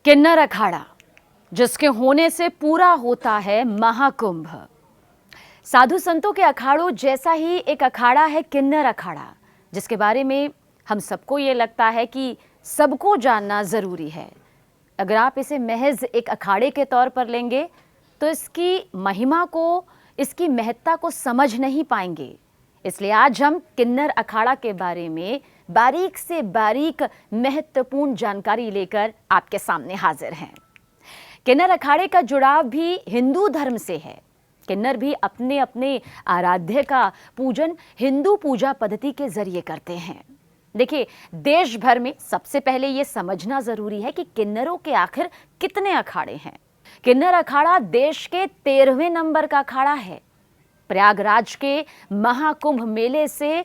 किन्नर अखाड़ा, जिसके होने से पूरा होता है महाकुंभ। साधु संतों के अखाड़ों जैसा ही एक अखाड़ा है किन्नर अखाड़ा, जिसके बारे में हम सबको ये लगता है कि सबको जानना ज़रूरी है। अगर आप इसे महज एक अखाड़े के तौर पर लेंगे तो इसकी महिमा को, इसकी महत्ता को समझ नहीं पाएंगे। इसलिए आज हम किन्नर अखाड़ा के बारे में बारीक से बारीक महत्वपूर्ण जानकारी लेकर आपके सामने हाजिर हैं। किन्नर अखाड़े का जुड़ाव भी हिंदू धर्म से है। किन्नर भी अपने अपने आराध्य का पूजन हिंदू पूजा पद्धति के जरिए करते हैं। देखिए, देश भर में सबसे पहले ये समझना जरूरी है कि किन्नरों के आखिर कितने अखाड़े हैं। किन्नर अखाड़ा देश के 13वें नंबर का अखाड़ा है। प्रयागराज के महाकुंभ मेले से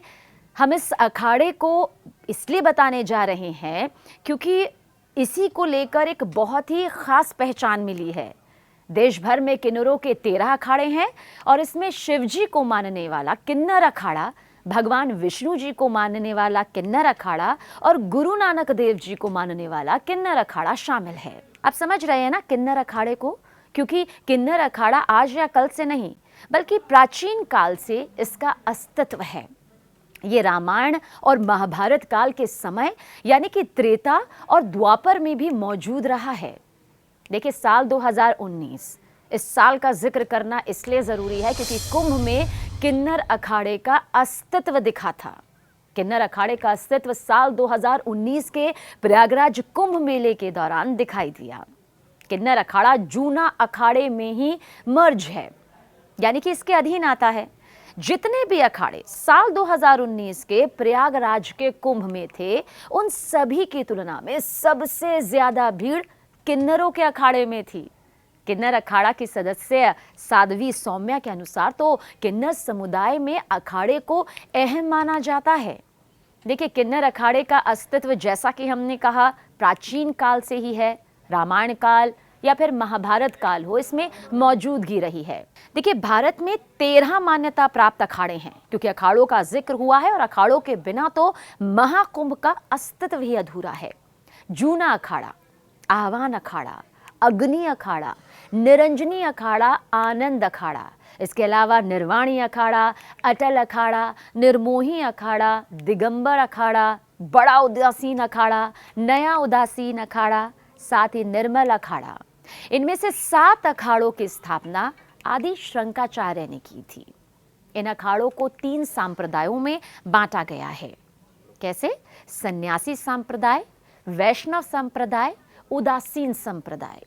हम इस अखाड़े को इसलिए बताने जा रहे हैं क्योंकि इसी को लेकर एक बहुत ही खास पहचान मिली है। देश भर में किन्नरों के 13 अखाड़े हैं और इसमें शिवजी को मानने वाला किन्नर अखाड़ा, भगवान विष्णु जी को मानने वाला किन्नर अखाड़ा और गुरु नानक देव जी को मानने वाला किन्नर अखाड़ा शामिल है। आप समझ रहे हैं ना किन्नर अखाड़े को, क्योंकि किन्नर अखाड़ा आज या कल से नहीं बल्कि प्राचीन काल से इसका अस्तित्व है। ये रामायण और महाभारत काल के समय यानी कि त्रेता और द्वापर में भी मौजूद रहा है। देखिए, साल 2019 इस साल का जिक्र करना इसलिए जरूरी है क्योंकि कुंभ में किन्नर अखाड़े का अस्तित्व दिखा था। किन्नर अखाड़े का अस्तित्व साल 2019 के प्रयागराज कुंभ मेले के दौरान दिखाई दिया। किन्नर अखाड़ा जूना अखाड़े में ही मर्ज है, यानी कि इसके अधीन आता है। जितने भी अखाड़े साल 2019 के प्रयागराज के कुंभ में थे, उन सभी की तुलना में सबसे ज्यादा भीड़ किन्नरों के अखाड़े में थी। किन्नर अखाड़ा की सदस्य साध्वी सौम्या के अनुसार तो किन्नर समुदाय में अखाड़े को अहम माना जाता है। देखिए, किन्नर अखाड़े का अस्तित्व जैसा कि हमने कहा प्राचीन काल से ही है। रामायण काल या फिर महाभारत काल हो, इसमें मौजूदगी रही है। देखिए, भारत में 13 मान्यता प्राप्त अखाड़े हैं क्योंकि अखाड़ों का जिक्र हुआ है और अखाड़ों के बिना तो महाकुंभ का अस्तित्व ही अधूरा है। जूना अखाड़ा, आह्वान अखाड़ा, अग्नि अखाड़ा, निरंजनी अखाड़ा, आनंद अखाड़ा, इसके अलावा निर्वाणी अखाड़ा, अटल अखाड़ा, निर्मोही अखाड़ा, दिगंबर अखाड़ा, बड़ा उदासीन अखाड़ा, नया उदासीन अखाड़ा, साथ ही निर्मल अखाड़ा। इनमें से 7 अखाड़ों की स्थापना आदि शंकराचार्य ने की थी। इन अखाड़ों को 3 संप्रदायों में बांटा गया है। कैसे? सन्यासी संप्रदाय, वैष्णव संप्रदाय, उदासीन संप्रदाय।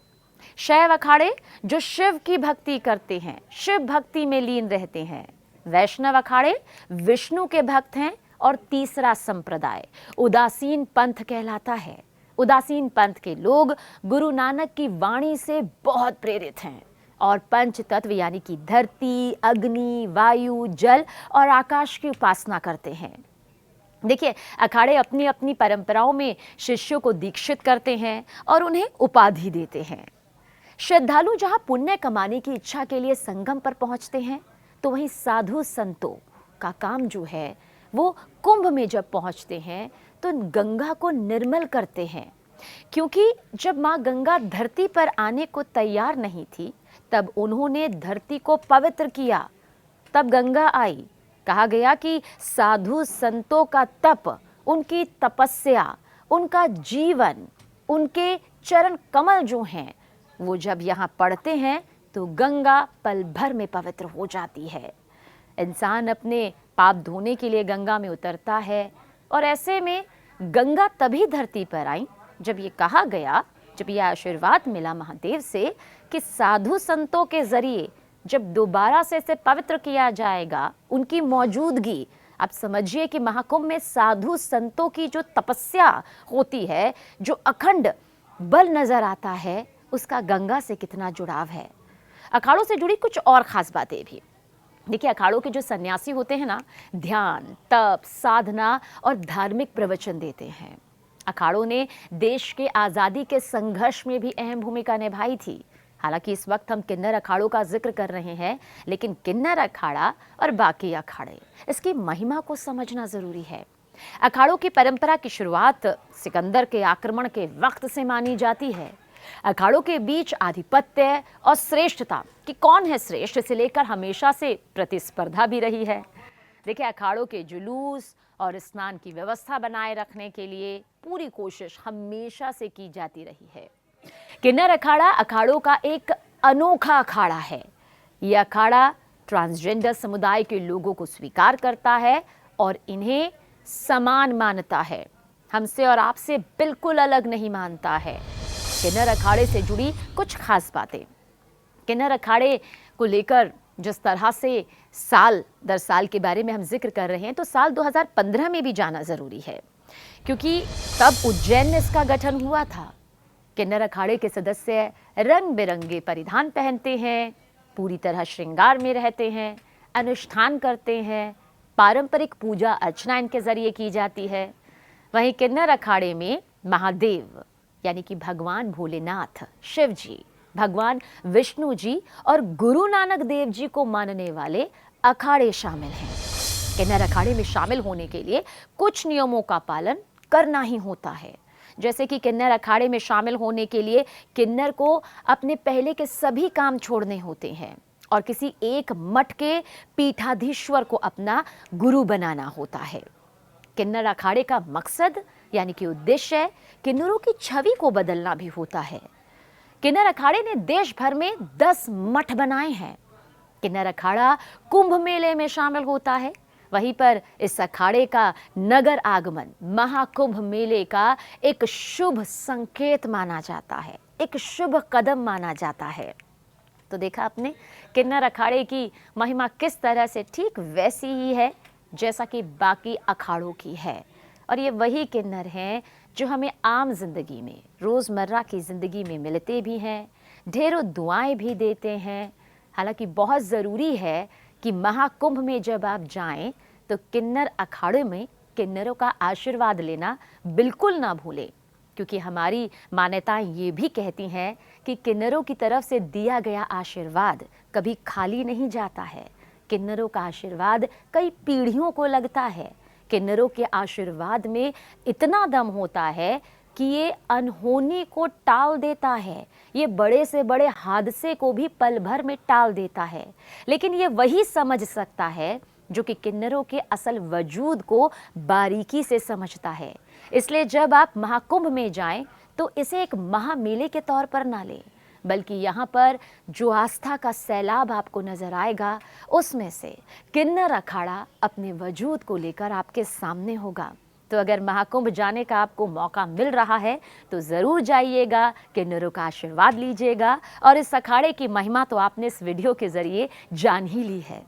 शैव अखाड़े जो शिव की भक्ति करते हैं, शिव भक्ति में लीन रहते हैं। वैष्णव अखाड़े विष्णु के भक्त हैं। और तीसरा संप्रदाय उदासीन पंथ कहलाता है। उदासीन पंथ के लोग गुरु नानक की वाणी से बहुत प्रेरित हैं और पंच तत्व यानी कि धरती, अग्नि, वायु, जल और आकाश की उपासना करते हैं। देखिए, अखाड़े अपनी अपनी परंपराओं में शिष्यों को दीक्षित करते हैं और उन्हें उपाधि देते हैं। श्रद्धालु जहां पुण्य कमाने की इच्छा के लिए संगम पर पहुंचते हैं, तो वहीं साधु संतों का काम जो है वो कुंभ में जब पहुंचते हैं तो गंगा को निर्मल करते हैं। क्योंकि जब माँ गंगा धरती पर आने को तैयार नहीं थी, तब उन्होंने धरती को पवित्र किया, तब गंगा आई। कहा गया कि साधु संतों का तप, उनकी तपस्या, उनका जीवन, उनके चरण कमल जो हैं, वो जब यहाँ पड़ते हैं तो गंगा पल भर में पवित्र हो जाती है। इंसान अपने पाप धोने के लिए गंगा में उतरता है और ऐसे में गंगा तभी धरती पर आई जब ये कहा गया, जब ये आशीर्वाद मिला महादेव से कि साधु संतों के जरिए जब दोबारा से इसे पवित्र किया जाएगा, उनकी मौजूदगी, आप समझिए कि महाकुंभ में साधु संतों की जो तपस्या होती है, जो अखंड बल नजर आता है, उसका गंगा से कितना जुड़ाव है। अखाड़ों से जुड़ी कुछ और खास बातें भी। देखिए, अखाड़ों के जो सन्यासी होते हैं ना, ध्यान, तप, साधना और धार्मिक प्रवचन देते हैं। अखाड़ों ने देश के आज़ादी के संघर्ष में भी अहम भूमिका निभाई थी। हालांकि इस वक्त हम किन्नर अखाड़ों का जिक्र कर रहे हैं, लेकिन किन्नर अखाड़ा और बाकी अखाड़े, इसकी महिमा को समझना जरूरी है। अखाड़ों की परंपरा की शुरुआत सिकंदर के आक्रमण के वक्त से मानी जाती है। अखाड़ों के बीच आधिपत्य और श्रेष्ठता कि कौन है श्रेष्ठ, इसे लेकर हमेशा से प्रतिस्पर्धा भी रही है। देखिए, अखाड़ों के जुलूस और स्नान की व्यवस्था बनाए रखने के लिए पूरी कोशिश हमेशा से की जाती रही है। किन्नर अखाड़ा अखाड़ों का एक अनोखा अखाड़ा है। यह अखाड़ा ट्रांसजेंडर समुदाय के लोगों को स्वीकार करता है और इन्हें समान मानता है, हमसे और आपसे बिल्कुल अलग नहीं मानता है। किन्नर अखाड़े से जुड़ी कुछ खास बातें। किन्नर अखाड़े को लेकर जिस तरह से साल दर साल के बारे में हम जिक्र कर रहे हैं, तो साल 2015 में भी जाना जरूरी है, क्योंकि तब उज्जैन में इसका गठन हुआ था। किन्नर अखाड़े के सदस्य रंग बिरंगे परिधान पहनते हैं, पूरी तरह श्रृंगार में रहते हैं, अनुष्ठान करते हैं, पारंपरिक पूजा अर्चना इनके जरिए की जाती है। वहीं किन्नर अखाड़े में महादेव यानी कि भगवान भोलेनाथ, शिव जी, भगवान विष्णु जी और गुरु नानक देव जी को मानने वाले अखाड़े शामिल हैं। किन्नर अखाड़े में शामिल होने के लिए कुछ नियमों का पालन करना ही होता है, जैसे कि किन्नर अखाड़े में शामिल होने के लिए किन्नर को अपने पहले के सभी काम छोड़ने होते हैं और किसी एक मठ के पीठाधीश्वर को अपना गुरु बनाना होता है। किन्नर अखाड़े का मकसद यानी कि उद्देश्य किन्नरों की छवि को बदलना भी होता है। किन्नर अखाड़े ने देश भर में 10 मठ बनाए हैं। किन्नर अखाड़ा कुंभ मेले में शामिल होता है। वहीं पर इस अखाड़े का नगर आगमन महाकुंभ मेले का एक शुभ संकेत माना जाता है, एक शुभ कदम माना जाता है। तो देखा आपने किन्नर अखाड़े की महिमा किस तरह से ठीक वैसी ही है जैसा कि बाकी अखाड़ों की है। और ये वही किन्नर हैं जो हमें आम जिंदगी में, रोज़मर्रा की ज़िंदगी में मिलते भी हैं, ढेरों दुआएं भी देते हैं। हालांकि बहुत ज़रूरी है कि महाकुंभ में जब आप जाएं तो किन्नर अखाड़े में किन्नरों का आशीर्वाद लेना बिल्कुल ना भूलें, क्योंकि हमारी मान्यताएं ये भी कहती हैं कि किन्नरों की तरफ से दिया गया आशीर्वाद कभी खाली नहीं जाता है। किन्नरों का आशीर्वाद कई पीढ़ियों को लगता है। किन्नरों के आशीर्वाद में इतना दम होता है कि ये अनहोनी को टाल देता है, ये बड़े से बड़े हादसे को भी पल भर में टाल देता है। लेकिन ये वही समझ सकता है जो कि किन्नरों के असल वजूद को बारीकी से समझता है। इसलिए जब आप महाकुंभ में जाएं तो इसे एक महामेले के तौर पर ना लें, बल्कि यहाँ पर जो आस्था का सैलाब आपको नजर आएगा, उसमें से किन्नर अखाड़ा अपने वजूद को लेकर आपके सामने होगा। तो अगर महाकुंभ जाने का आपको मौका मिल रहा है तो ज़रूर जाइएगा, किन्नरों का आशीर्वाद लीजिएगा। और इस अखाड़े की महिमा तो आपने इस वीडियो के ज़रिए जान ही ली है।